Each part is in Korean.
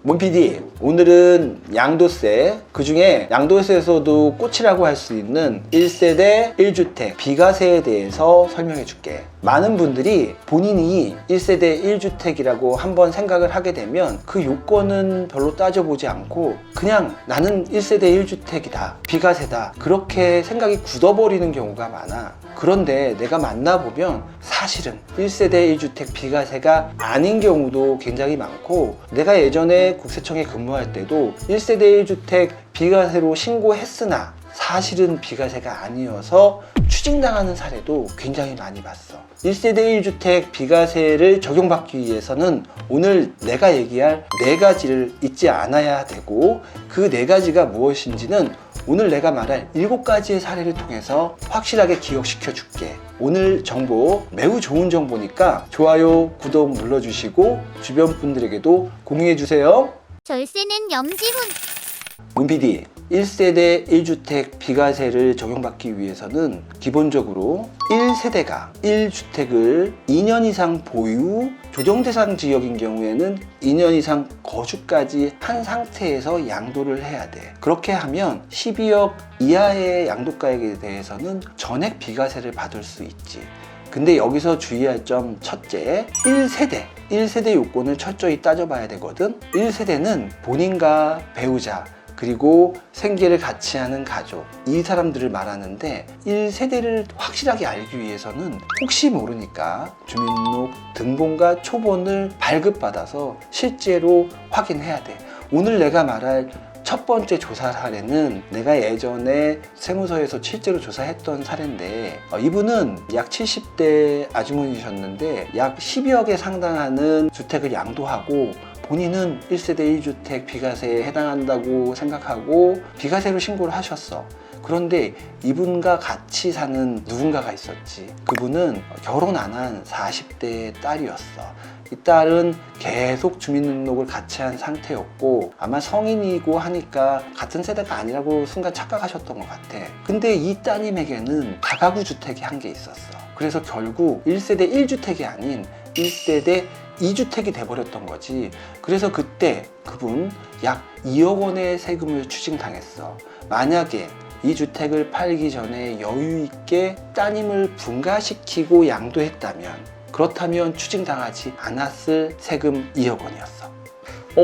몬PD, 오늘은 양도세, 그 중에 양도세에서도 꽃이라고 할 수 있는 1세대 1주택 비과세에 대해서 설명해 줄게. 많은 분들이 본인이 1세대 1주택이라고 한번 생각을 하게 되면 그 요건은 별로 따져보지 않고 그냥 나는 1세대 1주택이다, 비과세다, 그렇게 생각이 굳어버리는 경우가 많아. 그런데 내가 만나보면 사실은 1세대 1주택 비과세가 아닌 경우도 굉장히 많고, 내가 예전에 국세청에 근무할 때도 1세대 1주택 비과세로 신고했으나 사실은 비과세가 아니어서 추징당하는 사례도 굉장히 많이 봤어. 1세대 1주택 비과세를 적용받기 위해서는 오늘 내가 얘기할 4가지를 잊지 않아야 되고, 그 4가지가 무엇인지는 오늘 내가 말할 7가지의 사례를 통해서 확실하게 기억시켜 줄게. 오늘 정보 매우 좋은 정보니까 좋아요, 구독 눌러주시고 주변 분들에게도 공유해 주세요. 절세는 염지훈. 몬PD, 1세대 1주택 비과세를 적용받기 위해서는 기본적으로 1세대가 1주택을 2년 이상 보유, 조정대상 지역인 경우에는 2년 이상 거주까지 한 상태에서 양도를 해야 돼. 그렇게 하면 12억 이하의 양도가액에 대해서는 전액 비과세를 받을 수 있지. 근데 여기서 주의할 점 첫째, 1세대 요건을 철저히 따져봐야 되거든. 1세대는 본인과 배우자, 그리고 생계를 같이 하는 가족, 이 사람들을 말하는데, 1세대를 확실하게 알기 위해서는 혹시 모르니까 주민등록 등본과 초본을 발급받아서 실제로 확인해야 돼. 오늘 내가 말할 첫 번째 조사 사례는 내가 예전에 세무서에서 실제로 조사했던 사례인데, 이분은 약 70대 아주머니셨는데 약 10여억에 상당하는 주택을 양도하고 본인은 1세대 1주택 비과세에 해당한다고 생각하고 비과세로 신고를 하셨어. 그런데 이분과 같이 사는 누군가가 있었지. 그분은 결혼 안 한 40대 딸이었어. 이 딸은 계속 주민등록을 같이 한 상태였고 아마 성인이고 하니까 같은 세대가 아니라고 순간 착각하셨던 것 같아. 근데 이 따님에게는 다가구 주택이 한 개 있었어. 그래서 결국 1세대 1주택이 아닌 1세대 2주택이 돼버렸던 거지. 그래서 그때 그분 약 2억 원의 세금을 추징당했어. 만약에 이 주택을 팔기 전에 여유 있게 따님을 분가시키고 양도했다면, 그렇다면 추징당하지 않았을 세금 2억 원이었어.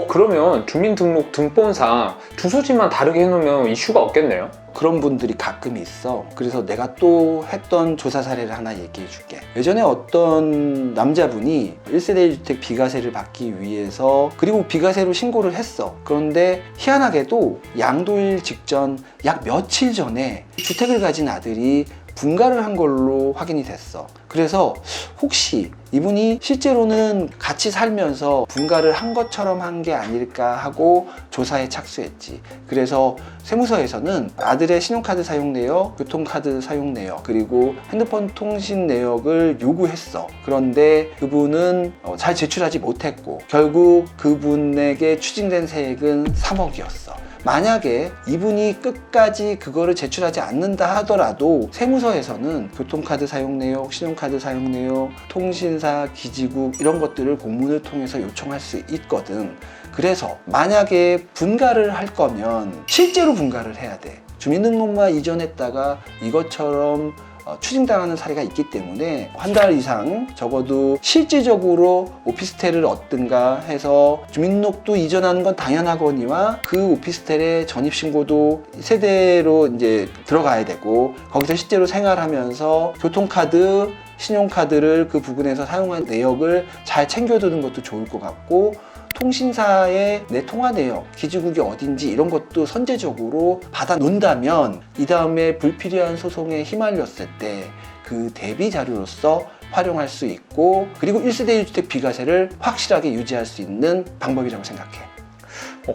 그러면 주민등록 등본상 주소지만 다르게 해놓으면 이슈가 없겠네요? 그런 분들이 가끔 있어. 그래서 내가 또 했던 조사 사례를 하나 얘기해 줄게. 예전에 어떤 남자분이 1세대 1주택 비과세를 받기 위해서, 그리고 비과세로 신고를 했어. 그런데 희한하게도 양도일 직전 약 며칠 전에 주택을 가진 아들이 분가를 한 걸로 확인이 됐어. 그래서 혹시 이분이 실제로는 같이 살면서 분가를 한 것처럼 한 게 아닐까 하고 조사에 착수했지. 그래서 세무서에서는 아들의 신용카드 사용 내역, 교통카드 사용 내역, 그리고 핸드폰 통신 내역을 요구했어. 그런데 그분은 잘 제출하지 못했고 결국 그분에게 추징된 세액은 3억이었어. 만약에 이분이 끝까지 그거를 제출하지 않는다 하더라도 세무서에서는 교통카드 사용 내역, 신용카드 사용 내역, 통신사, 기지국 이런 것들을 공문을 통해서 요청할 수 있거든. 그래서 만약에 분가를 할 거면 실제로 분가를 해야 돼. 주민등록만 이전했다가 이것처럼 추징당하는 사례가 있기 때문에 한 달 이상 적어도 실질적으로 오피스텔을 얻든가 해서 주민등록도 이전하는 건 당연하거니와 그 오피스텔의 전입신고도 세대로 이제 들어가야 되고, 거기서 실제로 생활하면서 교통카드, 신용카드를 그 부분에서 사용한 내역을 잘 챙겨두는 것도 좋을 것 같고, 통신사의 내 통화 내역, 기지국이 어딘지 이런 것도 선제적으로 받아 놓는다면 이 다음에 불필요한 소송에 휘말렸을 때 그 대비 자료로서 활용할 수 있고, 그리고 1세대 1주택 비과세를 확실하게 유지할 수 있는 방법이라고 생각해.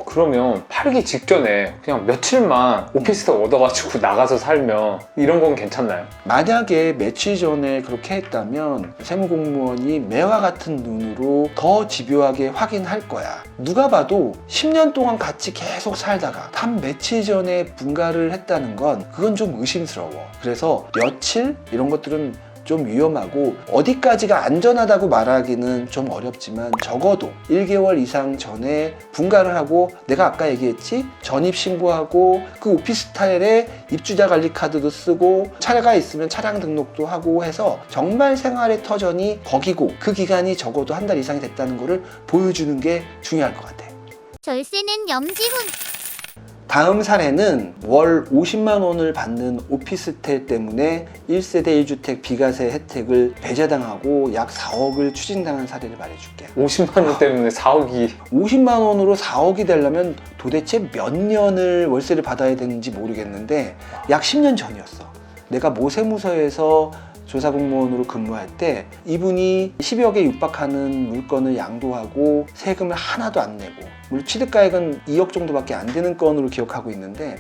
그러면 팔기 직전에 그냥 며칠만 오피스텔 얻어가지고 나가서 살면 이런 건 괜찮나요? 만약에 며칠 전에 그렇게 했다면 세무공무원이 매와 같은 눈으로 더 집요하게 확인할 거야. 누가 봐도 10년 동안 같이 계속 살다가 단 며칠 전에 분가를 했다는 건 그건 좀 의심스러워. 그래서 며칠 이런 것들은 좀 위험하고 어디까지가 안전하다고 말하기는 좀 어렵지만 적어도 1개월 이상 전에 분가를 하고 내가 아까 얘기했지? 전입신고하고 그 오피스텔에 입주자 관리 카드도 쓰고 차가 있으면 차량 등록도 하고 해서 정말 생활의 터전이 거기고 그 기간이 적어도 한 달 이상이 됐다는 거를 보여주는 게 중요할 것 같아. 절세는 염지훈. 다음 사례는 월 50만 원을 받는 오피스텔 때문에 1세대 1주택 비과세 혜택을 배제당하고 약 4억을 추징당한 사례를 말해줄게. 50만 원 때문에 4억이 50만 원으로 4억이 되려면 도대체 몇 년을 월세를 받아야 되는지 모르겠는데 약 10년 전이었어. 내가 모 세무서에서 조사공무원으로 근무할 때 이분이 10억에 육박하는 물건을 양도하고 세금을 하나도 안 내고, 물론 취득가액은 2억 정도밖에 안 되는 건으로 기억하고 있는데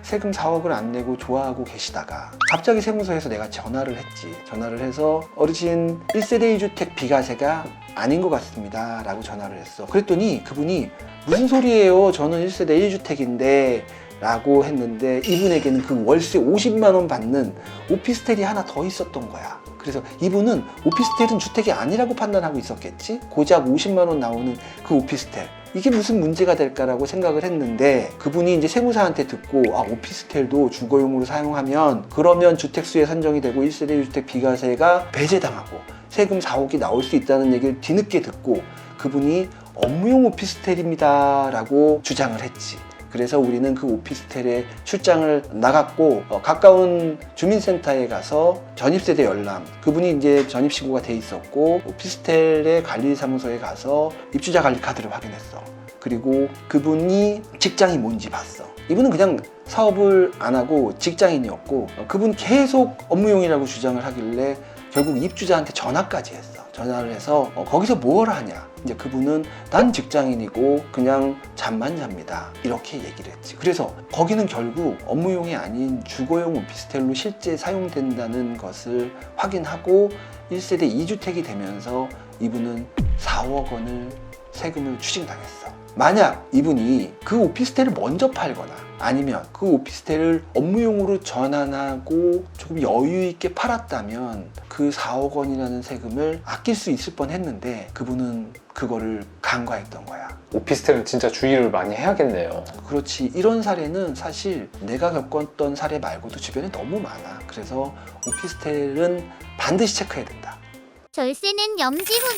세금 4억을 안 내고 좋아하고 계시다가 갑자기 세무서에서 내가 전화를 했지. 전화를 해서 어르신 1세대 1주택 비과세가 아닌 것 같습니다 라고 전화를 했어. 그랬더니 그분이 무슨 소리예요, 저는 1세대 1주택인데 라고 했는데 이분에게는 그 월세 50만 원 받는 오피스텔이 하나 더 있었던 거야. 그래서 이분은 오피스텔은 주택이 아니라고 판단하고 있었겠지. 고작 50만 원 나오는 그 오피스텔, 이게 무슨 문제가 될까라고 생각을 했는데 그분이 이제 세무사한테 듣고 오피스텔도 주거용으로 사용하면 그러면 주택수에 산정이 되고 1세대 1주택 비과세가 배제당하고 세금 4억이 나올 수 있다는 얘기를 뒤늦게 듣고 그분이 업무용 오피스텔입니다 라고 주장을 했지. 그래서 우리는 그 오피스텔에 출장을 나갔고 가까운 주민센터에 가서 전입세대 열람, 그분이 이제 전입신고가 돼 있었고 오피스텔의 관리사무소에 가서 입주자 관리 카드를 확인했어. 그리고 그분이 직장이 뭔지 봤어. 이분은 그냥 사업을 안 하고 직장인이었고 그분 계속 업무용이라고 주장을 하길래 결국 입주자한테 전화까지 했어. 전화를 해서 거기서 뭘 하냐. 이제 그분은 난 직장인이고 그냥 잠만 잡니다 이렇게 얘기를 했지. 그래서 거기는 결국 업무용이 아닌 주거용 오피스텔로 실제 사용된다는 것을 확인하고 1세대 2주택이 되면서 이분은 4억 원을 세금을 추징당했어. 만약 이분이 그 오피스텔을 먼저 팔거나 아니면 그 오피스텔을 업무용으로 전환하고 조금 여유 있게 팔았다면 그 4억 원이라는 세금을 아낄 수 있을 뻔했는데 그분은 그거를 간과했던 거야. 오피스텔은 진짜 주의를 많이 해야겠네요. 그렇지. 이런 사례는 사실 내가 겪었던 사례 말고도 주변에 너무 많아. 그래서 오피스텔은 반드시 체크해야 된다. 절세는 염지훈.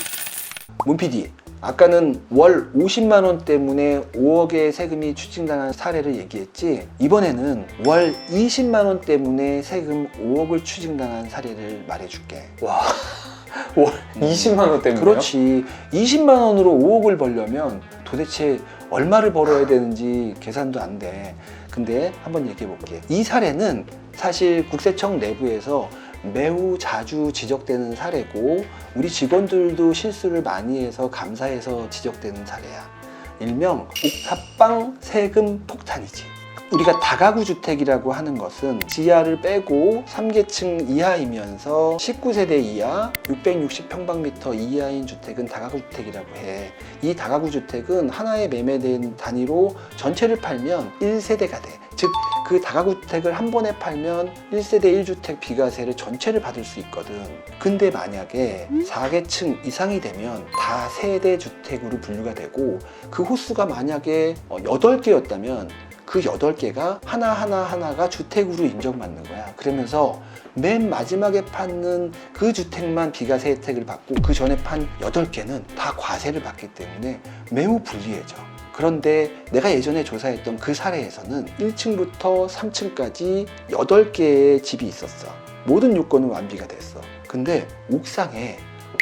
문PD, 아까는 월 50만 원 때문에 5억의 세금이 추징당한 사례를 얘기했지. 이번에는 월 20만 원 때문에 세금 5억을 추징당한 사례를 말해줄게. 와, 월 20만 원 때문에요? 그렇지. 20만 원으로 5억을 벌려면 도대체 얼마를 벌어야 되는지 계산도 안 돼. 근데 한번 얘기해 볼게. 이 사례는 사실 국세청 내부에서 매우 자주 지적되는 사례고 우리 직원들도 실수를 많이 해서 감사해서 지적되는 사례야. 일명 옥탑방 세금 폭탄이지. 우리가 다가구 주택이라고 하는 것은 지하를 빼고 3계층 이하이면서 19세대 이하 660평방미터 이하인 주택은 다가구 주택이라고 해. 이 다가구 주택은 하나의 매매된 단위로 전체를 팔면 1세대가 돼. 즉 그 다가구 주택을 한 번에 팔면 1세대 1주택 비과세를 전체를 받을 수 있거든. 근데 만약에 4계층 이상이 되면 다 세대 주택으로 분류가 되고 그 호수가 만약에 8개였다면 그 8개가 하나가 주택으로 인정받는 거야. 그러면서 맨 마지막에 받는 그 주택만 비과세 혜택을 받고 그 전에 판 8개는 다 과세를 받기 때문에 매우 불리해져. 그런데 내가 예전에 조사했던 그 사례에서는 1층부터 3층까지 8개의 집이 있었어. 모든 요건은 완비가 됐어. 근데 옥상에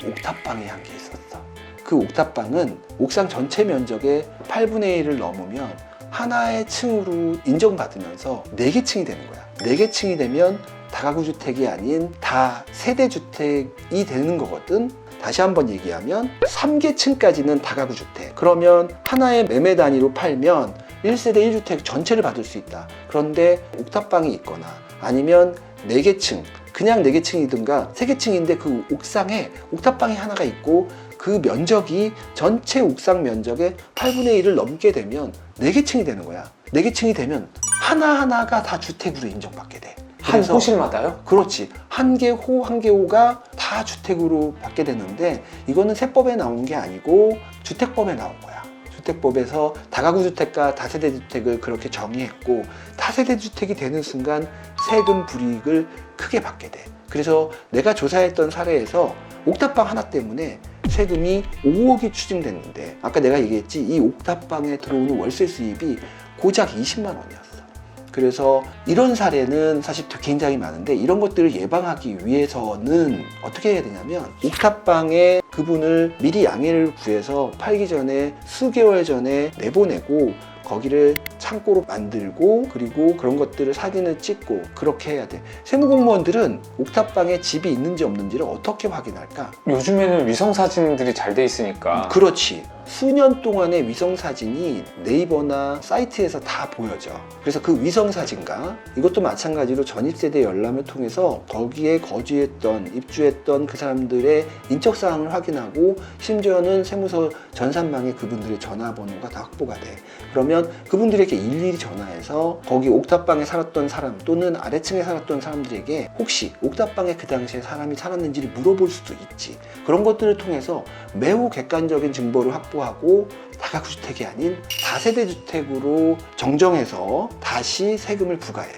옥탑방이 한 개 있었어. 그 옥탑방은 옥상 전체 면적의 8분의 1을 넘으면 하나의 층으로 인정받으면서 4개 층이 되는 거야. 4개 층이 되면 다가구 주택이 아닌 다 세대 주택이 되는 거거든. 다시 한번 얘기하면 3개 층까지는 다가구 주택. 그러면 하나의 매매 단위로 팔면 1세대 1주택 전체를 받을 수 있다. 그런데 옥탑방이 있거나 아니면 4개 층, 그냥 4개 층이든가 3개 층인데 그 옥상에 옥탑방이 하나가 있고 그 면적이 전체 옥상 면적의 8분의 1을 넘게 되면 4개 층이 되는 거야. 4개 층이 되면 하나하나가 다 주택으로 인정받게 돼. 한 그래서 호실마다요? 그렇지. 한 개 호, 한 개 호가 다 주택으로 받게 되는데 이거는 세법에 나온 게 아니고 주택법에 나온 거야. 주택법에서 다가구 주택과 다세대 주택을 그렇게 정의했고 다세대 주택이 되는 순간 세금 불이익을 크게 받게 돼. 그래서 내가 조사했던 사례에서 옥탑방 하나 때문에 세금이 5억이 추징됐는데 아까 내가 얘기했지 이 옥탑방에 들어오는 월세 수입이 고작 20만 원이었어. 그래서 이런 사례는 사실 굉장히 많은데 이런 것들을 예방하기 위해서는 어떻게 해야 되냐면 옥탑방에 그분을 미리 양해를 구해서 팔기 전에 수개월 전에 내보내고 거기를 창고로 만들고 그리고 그런 것들을 사진을 찍고 그렇게 해야 돼. 세무공무원들은 옥탑방에 집이 있는지 없는지를 어떻게 확인할까? 요즘에는 위성 사진들이 잘 돼 있으니까. 그렇지. 수년 동안의 위성사진이 네이버나 사이트에서 다 보여져. 그래서 그 위성사진과 이것도 마찬가지로 전입세대 열람을 통해서 거기에 거주했던, 입주했던 그 사람들의 인적사항을 확인하고 심지어는 세무서 전산망에 그분들의 전화번호가 다 확보가 돼. 그러면 그분들에게 일일이 전화해서 거기 옥탑방에 살았던 사람 또는 아래층에 살았던 사람들에게 혹시 옥탑방에 그 당시에 사람이 살았는지를 물어볼 수도 있지. 그런 것들을 통해서 매우 객관적인 정보를 확보하고 다가구 주택이 아닌 다세대 주택으로 정정해서 다시 세금을 부과해.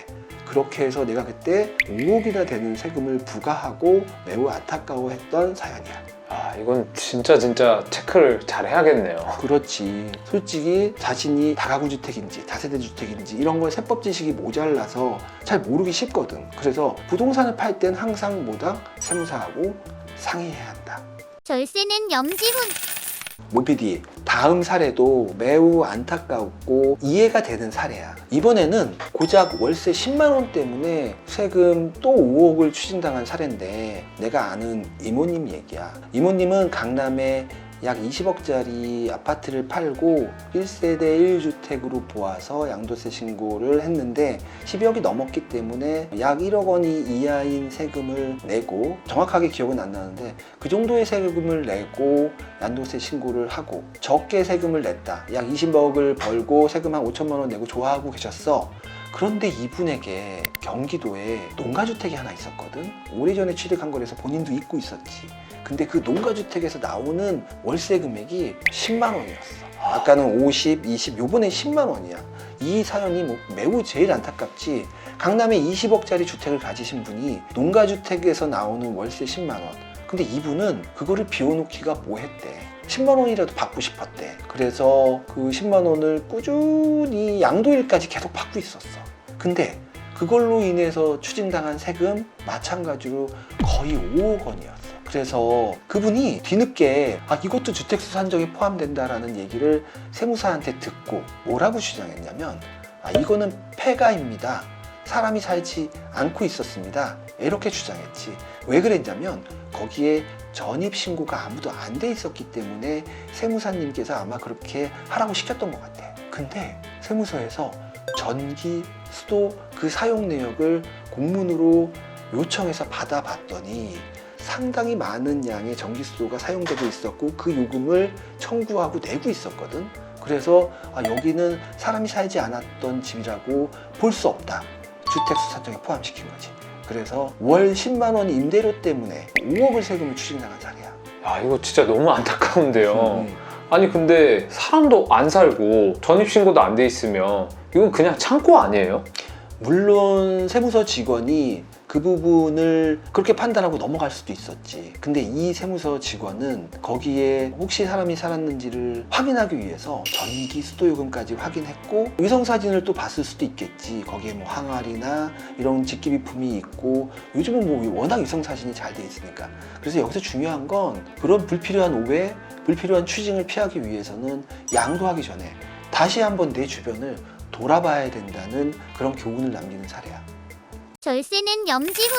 그렇게 해서 내가 그때 5억이나 되는 세금을 부과하고 매우 안타까워했던 사연이야. 아, 이건 진짜 체크를 잘 해야겠네요. 그렇지. 솔직히 자신이 다가구 주택인지 다세대 주택인지 이런 걸 세법 지식이 모자라서 잘 모르기 쉽거든. 그래서 부동산을 팔 땐 항상 뭐다? 세무사하고 상의해야 한다. 절세는 염지훈. 모피디, 다음 사례도 매우 안타깝고 이해가 되는 사례야. 이번에는 고작 월세 10만 원 때문에 세금 또 5억을 추징당한 사례인데 내가 아는 이모님 얘기야. 이모님은 강남에 약 20억짜리 아파트를 팔고 1세대 1주택으로 보아서 양도세 신고를 했는데 12억이 넘었기 때문에 약 1억 원이 이하인 세금을 내고 정확하게 기억은 안 나는데 그 정도의 세금을 내고 양도세 신고를 하고 적게 세금을 냈다. 약 20억을 벌고 세금 한 5천만 원 내고 좋아하고 계셨어. 그런데 이분에게 경기도에 농가주택이 하나 있었거든. 오래전에 취득한 거라서 본인도 잊고 있었지. 근데 그 농가주택에서 나오는 월세 금액이 10만 원이었어. 아까는 50, 20, 요번에 10만 원이야. 이 사연이 매우 제일 안타깝지. 강남에 20억짜리 주택을 가지신 분이 농가주택에서 나오는 월세 10만 원. 근데 이분은 그거를 비워놓기가 뭐했대. 10만 원이라도 받고 싶었대. 그래서 그 10만 원을 꾸준히 양도일까지 계속 받고 있었어. 근데 그걸로 인해서 추징당한 세금 마찬가지로 거의 5억 원이었어. 그래서 그분이 뒤늦게 이것도 주택수 산정에 포함된다라는 얘기를 세무사한테 듣고 뭐라고 주장했냐면 이거는 폐가입니다. 사람이 살지 않고 있었습니다. 이렇게 주장했지. 왜 그랬냐면 거기에 전입신고가 아무도 안 돼 있었기 때문에 세무사님께서 아마 그렇게 하라고 시켰던 것 같아. 근데 세무서에서 전기, 수도 그 사용 내역을 공문으로 요청해서 받아봤더니 상당히 많은 양의 전기, 수도가 사용되고 있었고 그 요금을 청구하고 내고 있었거든. 그래서 여기는 사람이 살지 않았던 집이라고 볼 수 없다. 주택수 산정에 포함시킨 거지. 그래서 월 10만 원 임대료 때문에 5억을 세금을 추징당한 사례야. 아, 이거 진짜 너무 안타까운데요. 아니 근데 사람도 안 살고 전입신고도 안 돼 있으면 이건 그냥 창고 아니에요? 물론 세무서 직원이 그 부분을 그렇게 판단하고 넘어갈 수도 있었지. 근데 이 세무서 직원은 거기에 혹시 사람이 살았는지를 확인하기 위해서 전기, 수도 요금까지 확인했고 위성사진을 또 봤을 수도 있겠지. 거기에 뭐 항아리나 이런 직기비품이 있고 요즘은 뭐 워낙 위성사진이 잘 돼 있으니까. 그래서 여기서 중요한 건 그런 불필요한 오해, 불필요한 추징을 피하기 위해서는 양도하기 전에 다시 한번 내 주변을 돌아봐야 된다는 그런 교훈을 남기는 사례야. 절세는 염지훈.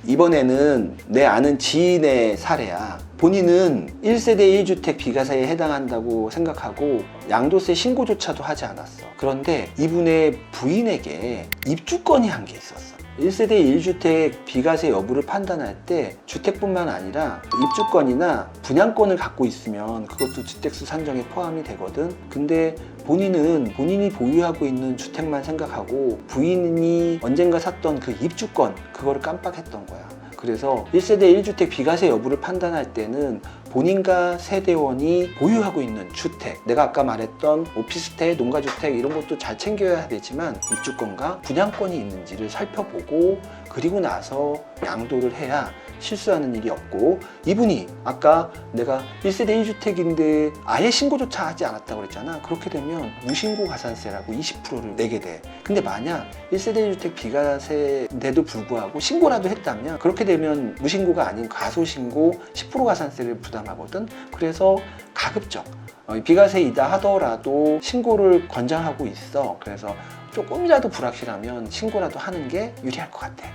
이번에는 내 아는 지인의 사례야. 본인은 1세대 1주택 비과세에 해당한다고 생각하고 양도세 신고조차도 하지 않았어. 그런데 이분의 부인에게 입주권이 한 게 있었어. 1세대 1주택 비과세 여부를 판단할 때 주택뿐만 아니라 입주권이나 분양권을 갖고 있으면 그것도 주택수 산정에 포함이 되거든. 근데 본인이 보유하고 있는 주택만 생각하고 부인이 언젠가 샀던 그 입주권 그거를 깜빡했던 거야. 그래서 1세대 1주택 비과세 여부를 판단할 때는 본인과 세대원이 보유하고 있는 주택, 내가 아까 말했던 오피스텔, 농가주택 이런 것도 잘 챙겨야 되지만 입주권과 분양권이 있는지를 살펴보고 그리고 나서 양도를 해야 실수하는 일이 없고, 이분이 아까 내가 1세대 1주택인데 아예 신고조차 하지 않았다고 그랬잖아. 그렇게 되면 무신고 가산세라고 20%를 내게 돼. 근데 만약 1세대 1주택 비과세인데도 불구하고 신고라도 했다면 그렇게 되면 무신고가 아닌 과소신고 10% 가산세를 부담하거든. 그래서 가급적 비과세이다 하더라도 신고를 권장하고 있어. 그래서 조금이라도 불확실하면 신고라도 하는 게 유리할 것 같아.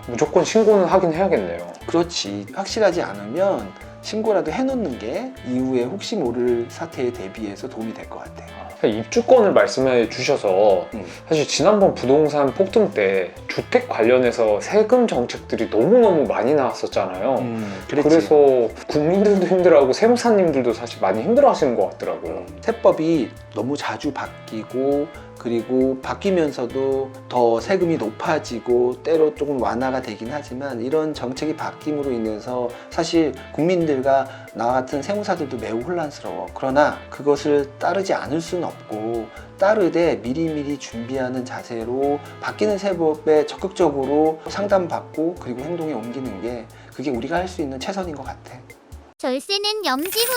무조건 신고는 하긴 해야겠네요. 그렇지. 확실하지 않으면 신고라도 해놓는 게 이후에 혹시 모를 사태에 대비해서 도움이 될 것 같아. 입주권을 말씀해 주셔서 사실 지난번 부동산 폭등 때 주택 관련해서 세금 정책들이 너무너무 많이 나왔었잖아요. 그래서 국민들도 힘들어하고 세무사님들도 사실 많이 힘들어하시는 것 같더라고요. 세법이 너무 자주 바뀌고 그리고 바뀌면서도 더 세금이 높아지고 때로 조금 완화가 되긴 하지만 이런 정책이 바뀜으로 인해서 사실 국민들과 나 같은 세무사들도 매우 혼란스러워. 그러나 그것을 따르지 않을 수는 없고 따르되 미리미리 준비하는 자세로 바뀌는 세법에 적극적으로 상담받고 그리고 행동에 옮기는 게 그게 우리가 할 수 있는 최선인 것 같아. 절세는 염지훈.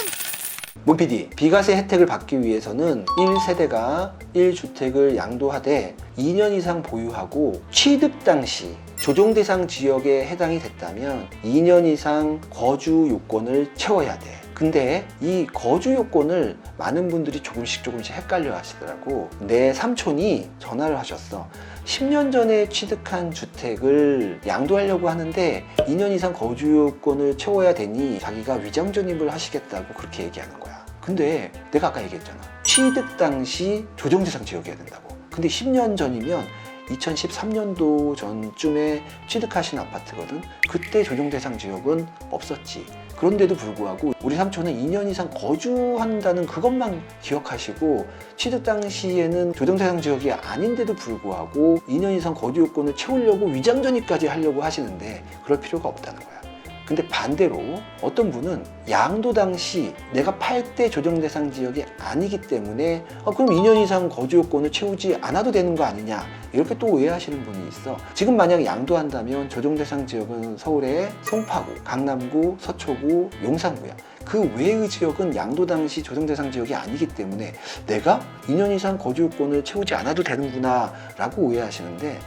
몽PD, 비과세 혜택을 받기 위해서는 1세대가 1주택을 양도하되 2년 이상 보유하고 취득 당시 조정 대상 지역에 해당이 됐다면 2년 이상 거주 요건을 채워야 돼. 근데 이 거주 요건을 많은 분들이 조금씩 헷갈려 하시더라고. 내 삼촌이 전화를 하셨어. 10년 전에 취득한 주택을 양도하려고 하는데 2년 이상 거주 요건을 채워야 되니 자기가 위장 전입을 하시겠다고 그렇게 얘기하는 거야. 근데 내가 아까 얘기했잖아. 취득 당시 조정 대상 지역이어야 된다고. 근데 10년 전이면 2013년도 전쯤에 취득하신 아파트거든. 그때 조정 대상 지역은 없었지. 그런데도 불구하고 우리 삼촌은 2년 이상 거주한다는 그것만 기억하시고 취득 당시에는 조정 대상 지역이 아닌데도 불구하고 2년 이상 거주 요건을 채우려고 위장 전입까지 하려고 하시는데 그럴 필요가 없다는 거야. 근데 반대로 어떤 분은 양도 당시 내가 팔 때 조정 대상 지역이 아니기 때문에 그럼 2년 이상 거주 요건을 채우지 않아도 되는 거 아니냐 이렇게 또 오해하시는 분이 있어. 지금 만약 양도한다면 조정 대상 지역은 서울의 송파구, 강남구, 서초구, 용산구야. 그 외의 지역은 양도 당시 조정 대상 지역이 아니기 때문에 내가 2년 이상 거주 요건을 채우지 않아도 되는구나 라고 오해하시는데,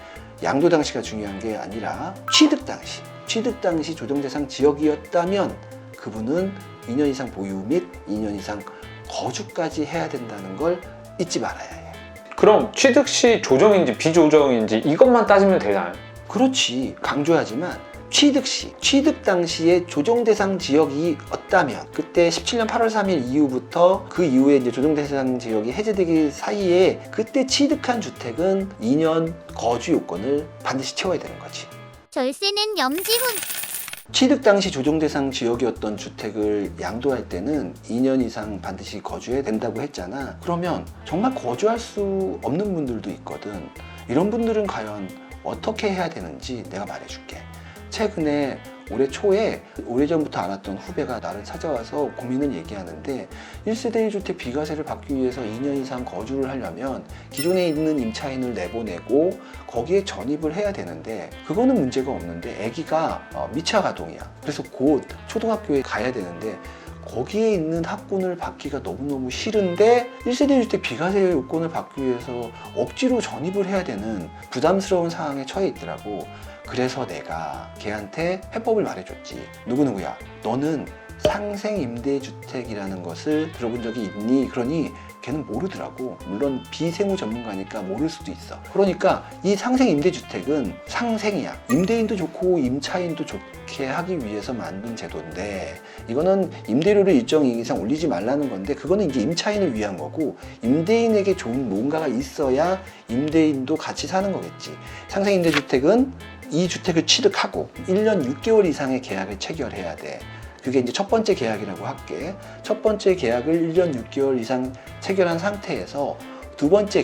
양도 당시가 중요한 게 아니라 취득 당시 조정 대상 지역이었다면 그분은 2년 이상 보유 및 2년 이상 거주까지 해야 된다는 걸 잊지 말아야 해. 그럼 취득 시 조정인지 비조정인지 이것만 따지면 되나요? 그렇지. 강조하지만 취득 당시에 조정 대상 지역이었다면 그때 17년 8월 3일 이후부터 그 이후에 이제 조정 대상 지역이 해제되기 사이에 그때 취득한 주택은 2년 거주 요건을 반드시 채워야 되는 거지. 절세는 염지훈. 취득 당시 조정 대상 지역이었던 주택을 양도할 때는 2년 이상 반드시 거주해야 된다고 했잖아. 그러면 정말 거주할 수 없는 분들도 있거든. 이런 분들은 과연 어떻게 해야 되는지 내가 말해줄게. 최근에 올해 초에 오래전부터 알았던 후배가 나를 찾아와서 고민을 얘기하는데 1세대 1주택 비과세를 받기 위해서 2년 이상 거주를 하려면 기존에 있는 임차인을 내보내고 거기에 전입을 해야 되는데 그거는 문제가 없는데 아기가 미취학아동이야. 그래서 곧 초등학교에 가야 되는데 거기에 있는 학군을 받기가 너무너무 싫은데 1세대 1주택 비과세 요건을 받기 위해서 억지로 전입을 해야 되는 부담스러운 상황에 처해 있더라고. 그래서 내가 걔한테 해법을 말해줬지. 누구누구야, 너는 상생임대주택이라는 것을 들어본 적이 있니? 그러니 걔는 모르더라고. 물론 비세무 전문가니까 모를 수도 있어. 그러니까 이 상생 임대주택은 상생이야. 임대인도 좋고 임차인도 좋게 하기 위해서 만든 제도인데, 이거는 임대료를 일정 이상 올리지 말라는 건데, 그거는 이제 임차인을 위한 거고, 임대인에게 좋은 뭔가가 있어야 임대인도 같이 사는 거겠지. 상생 임대주택은 이 주택을 취득하고 1년 6개월 이상의 계약을 체결해야 돼. 그게 이제 첫 번째 계약이라고 할게. 첫 번째 계약을 1년 6개월 이상 체결한 상태에서 두 번째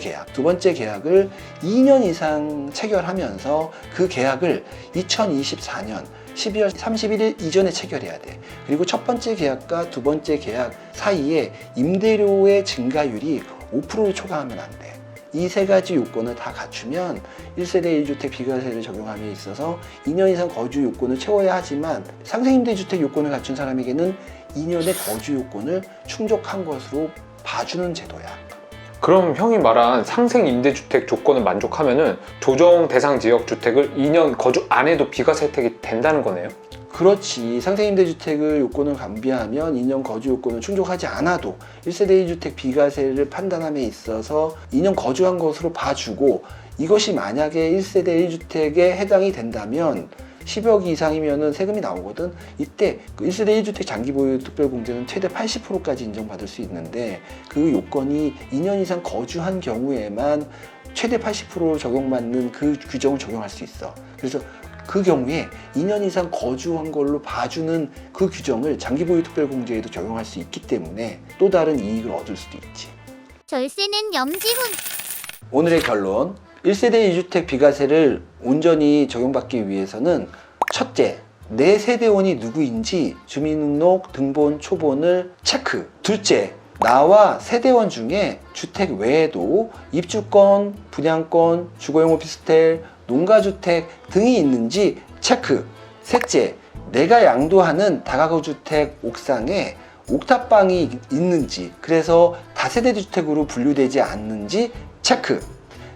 계약을 2년 이상 체결하면서 그 계약을 2024년 12월 31일 이전에 체결해야 돼. 그리고 첫 번째 계약과 두 번째 계약 사이에 임대료의 증가율이 5%를 초과하면 안 돼. 이 세 가지 요건을 다 갖추면 1세대 1주택 비과세를 적용함에 있어서 2년 이상 거주 요건을 채워야 하지만, 상생임대주택 요건을 갖춘 사람에게는 2년의 거주 요건을 충족한 것으로 봐주는 제도야. 그럼 형이 말한 상생 임대주택 조건을 만족하면은 조정 대상 지역 주택을 2년 거주 안 해도 비과세 혜택이 된다는 거네요? 그렇지. 상생임대주택을 요건을 감비하면 2년 거주 요건을 충족하지 않아도 1세대 1주택 비과세를 판단함에 있어서 2년 거주한 것으로 봐주고, 이것이 만약에 1세대 1주택에 해당이 된다면 10억 이상이면 세금이 나오거든. 이때 그 1세대 1주택 장기보유 특별공제는 최대 80%까지 인정받을 수 있는데, 그 요건이 2년 이상 거주한 경우에만 최대 80% 적용받는 그 규정을 적용할 수 있어. 그래서 그 경우에 2년 이상 거주한 걸로 봐주는 그 규정을 장기보유 특별공제에도 적용할 수 있기 때문에 또 다른 이익을 얻을 수도 있지. 절세는 염지훈. 오늘의 결론, 1세대 2주택 비과세를 온전히 적용받기 위해서는 첫째, 내 세대원이 누구인지 주민등록 등본 초본을 체크. 둘째, 나와 세대원 중에 주택 외에도 입주권, 분양권, 주거용 오피스텔, 농가주택 등이 있는지 체크. 셋째, 내가 양도하는 다가구주택 옥상에 옥탑방이 있는지, 그래서 다세대 주택으로 분류되지 않는지 체크.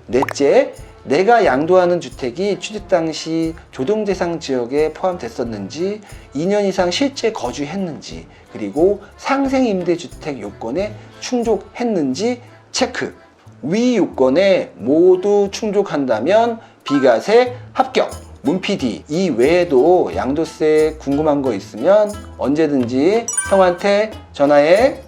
넷째, 내가 양도하는 주택이 취득 당시 조정 대상 지역에 포함됐었는지, 2년 이상 실제 거주했는지, 그리고 상생 임대주택 요건에 충족했는지 체크. 위 요건에 모두 충족한다면 비과세 합격! 문PD, 이 외에도 양도세 궁금한 거 있으면 언제든지 형한테 전화해.